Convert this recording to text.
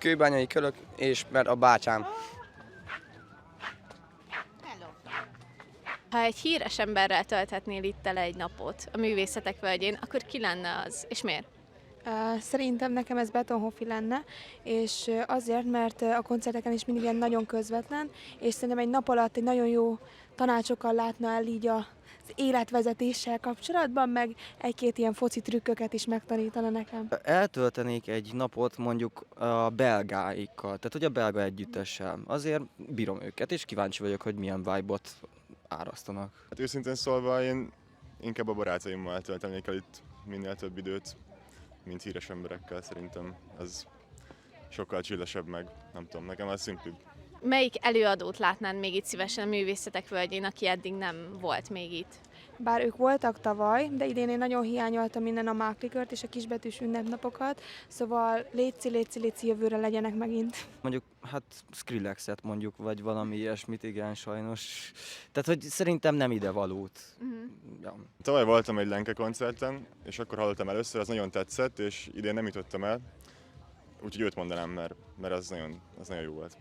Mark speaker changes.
Speaker 1: Kőbányai Kölök, és mert a bátyám.
Speaker 2: Ha egy híres emberrel tölthetnél itt el egy napot a művészetek völgyén, akkor ki lenne az, és miért?
Speaker 3: Szerintem nekem ez Betonhoffi lenne, és azért, mert a koncerteken is mindig ilyen nagyon közvetlen, és szerintem egy nap alatt egy nagyon jó tanácsokkal látna el így az életvezetéssel kapcsolatban, meg egy-két ilyen foci trükköket is megtanítana nekem.
Speaker 4: Eltöltenék egy napot mondjuk a belgáikkal, tehát hogy a belga együttessel. Azért bírom őket, és kíváncsi vagyok, hogy milyen vibe-ot árasztanak.
Speaker 5: Hát őszintén szólva én inkább a barátaimmal töltenék el itt minél több időt, mint híres emberekkel. Szerintem ez sokkal chillesebb, meg nem tudom, nekem ez szimplibb.
Speaker 2: Melyik előadót látnád még itt szívesen a művészetek völgyén, aki eddig nem volt még itt?
Speaker 3: Bár ők voltak tavaly, de idén én nagyon hiányoltam minden a máklikört és a kisbetűs ünnepnapokat, szóval léci jövőre legyenek megint.
Speaker 4: Mondjuk, hát Skrillexet mondjuk, vagy valami ilyesmit, igen, sajnos. Tehát, hogy szerintem nem ide valót. Ja.
Speaker 5: Tavaly voltam egy Lenke koncerten, és akkor hallottam először, az nagyon tetszett, és idén nem jutottam el, úgyhogy őt mondanám, mert az nagyon jó volt.